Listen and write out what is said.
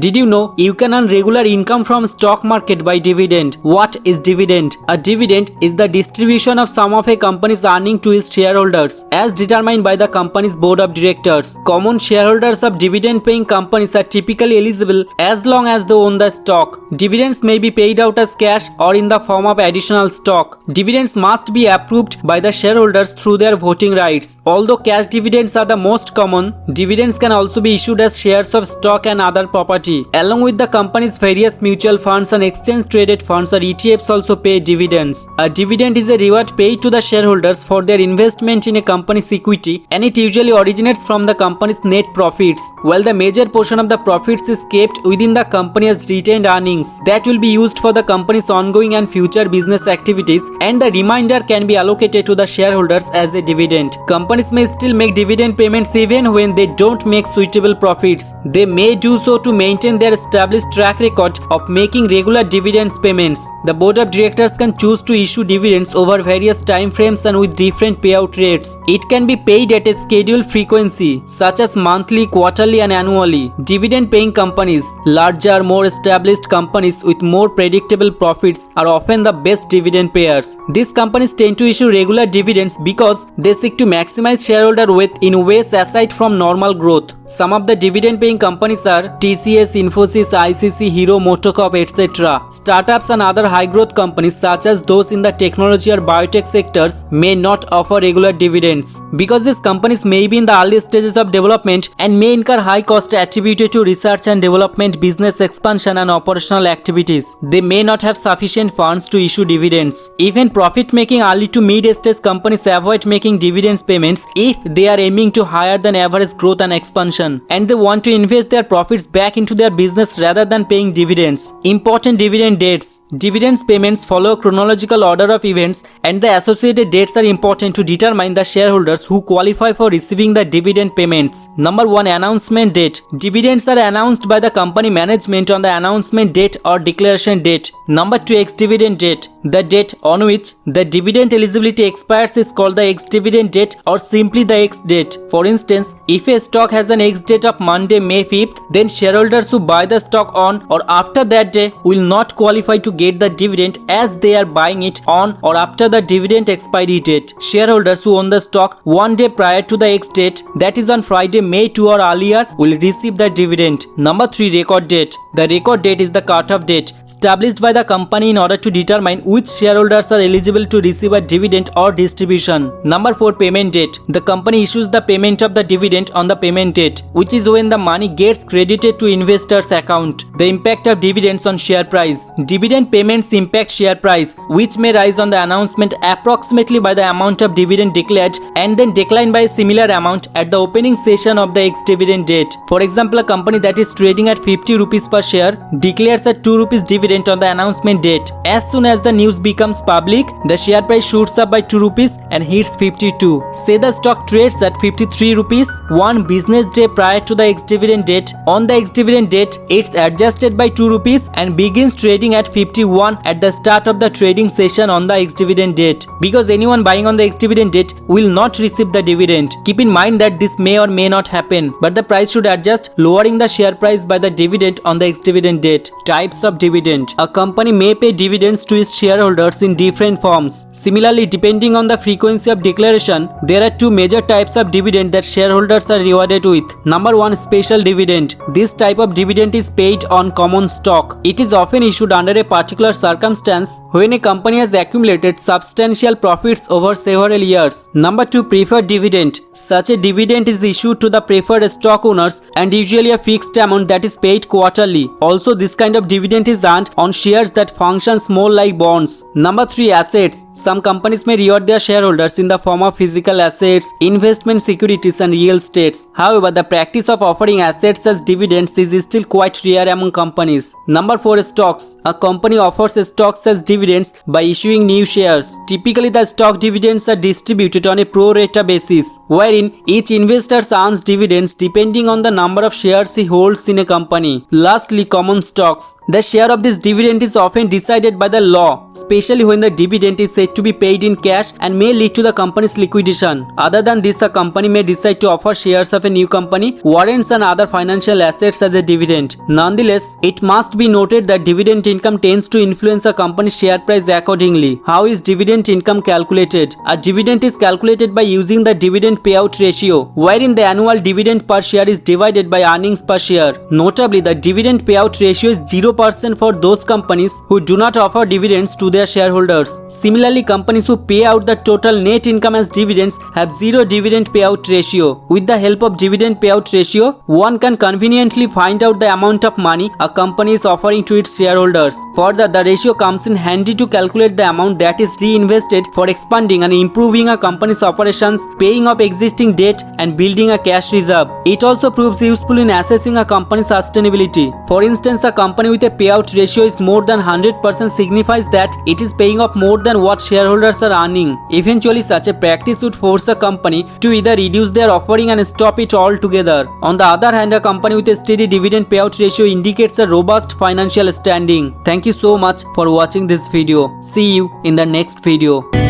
Did you know you can earn regular income from stock market by dividend? What is dividend? A dividend is the distribution of some of a company's earning to its shareholders as determined by the company's board of directors. Common shareholders of dividend paying companies are typically eligible as long as they own the stock. Dividends may be paid out as cash or in the form of additional stock. Dividends must be approved by the shareholders through their voting rights. Although cash dividends are the most common, dividends can also be issued as shares of stock and other property. Along with the company's various mutual funds and exchange traded funds or ETFs also pay dividends. A dividend is a reward paid to the shareholders for their investment in a company's equity, and it usually originates from the company's net profits, while the major portion of the profits is kept within the company as retained earnings that will be used for the company's ongoing and future business activities, and the remainder can be allocated to the shareholders as a dividend. Companies may still make dividend payments even when they don't make suitable profits. They may do so to maintain their established track record of making regular dividends payments. The board of directors can choose to issue dividends over various time frames and with different payout rates. It can be paid at a scheduled frequency such as monthly, quarterly and annually. Dividend paying companies, larger, more established companies with more predictable profits are often the best dividend payers. These companies tend to issue regular dividends because they seek to maximize shareholder wealth in ways aside from normal growth. Some of the dividend paying companies are TCS, Infosys, ICC, Hero, Motocorp, etc. Startups and other high growth companies such as those in the technology or biotech sectors may not offer regular dividends because these companies may be in the early stages of development and may incur high costs attributed to research and development, business expansion and operational activities. They may not have sufficient funds to issue dividends. Even profit making early to mid stage companies avoid making dividends payments if they are aiming to higher than average growth and expansion, and they want to invest their profits back into their business rather than paying dividends. Important dividend dates. Dividends payments follow a chronological order of events, and the associated dates are important to determine the shareholders who qualify for receiving the dividend payments. Number 1. Announcement date. Dividends are announced by the company management on the announcement date or declaration date. Number 2. Ex-dividend date. The date on which the dividend eligibility expires is called the ex-dividend date or simply the ex-date. For instance, if a stock has an ex-date of Monday, May 5th, then shareholders who buy the stock on or after that day will not qualify to get the dividend as they are buying it on or after the dividend expiry date. Shareholders who own the stock one day prior to the ex-date, that is on Friday, May 2 or earlier, will receive the dividend. Number 3. Record date. The record date is the cut-off date established by the company in order to determine which shareholders are eligible to receive a dividend or distribution. Number 4. Payment date. The company issues the payment of the dividend on the payment date, which is when the money gets credited to investors' account. The impact of dividends on share price. Dividend payments impact share price, which may rise on the announcement approximately by the amount of dividend declared and then decline by a similar amount at the opening session of the ex-dividend date. For example, a company that is trading at 50 rupees per share declares a 2 rupees dividend on the announcement date. As soon as the news becomes public, the share price shoots up by 2 rupees and hits 52. Say the stock trades at 53 rupees one business day prior to the ex-dividend date. On the ex-dividend date, it's adjusted by 2 rupees and begins trading at 51 at the start of the trading session on the ex-dividend date. Because anyone buying on the ex-dividend date will not receive the dividend. Keep in mind that this may or may not happen, but the price should adjust, lowering the share price by the dividend on the ex-dividend date. Types of dividend. A company may pay dividends to its shareholders in different forms. Similarly, depending on the frequency of declaration, there are two major types of dividend that shareholders are rewarded with. Number 1. Special dividend. This type of dividend is paid on common stock. It is often issued under a particular circumstance when a company has accumulated substantial profits over several years. Number 2. Preferred dividend. Such a dividend is issued to the preferred stock owners and usually a fixed amount that is paid quarterly. Also, this kind of dividend is earned on shares that functions more like bonds. Number 3. Assets. Some companies may reward their shareholders in the form of physical assets, investment securities and real estates. However, the practice of offering assets as dividends is still quite rare among companies. Number 4. Stocks. A company offers stocks as dividends by issuing new shares. Typically, the stock dividends are distributed on a pro rata basis, wherein each investor earns dividends depending on the number of shares he holds in a company. Lastly, common stocks. The share of this dividend is often decided by the law, especially when the dividend is said to be paid in cash and may lead to the company's liquidation. Other than this, a company may decide to offer shares of a new company, warrants and other financial assets as a dividend. Nonetheless, it must be noted that dividend income tends to influence a company's share price accordingly. How is dividend income calculated? A dividend is calculated by using the dividend payout ratio, wherein the annual dividend per share is divided by earnings per share. Notably, the dividend payout ratio is 0% for those companies who do not offer dividends to their shareholders. Similarly, companies who pay out the total net income as dividends have zero dividend payout ratio. With the help of dividend payout ratio, one can conveniently find out the amount of money a company is offering to its shareholders. Further, the ratio comes in handy to calculate the amount that is reinvested for expanding and improving a company's operations, paying off existing debt, and building a cash reserve. It also proves useful in assessing a company's sustainability. For instance, a company with a payout ratio is more than 100% signifies that it is paying off more than what shareholders are earning. Eventually, such a practice would force a company to either reduce their offering and stop it altogether. On the other hand, a company with a steady dividend payout ratio indicates a robust financial standing. Thank you so much for watching this video. See you in the next video.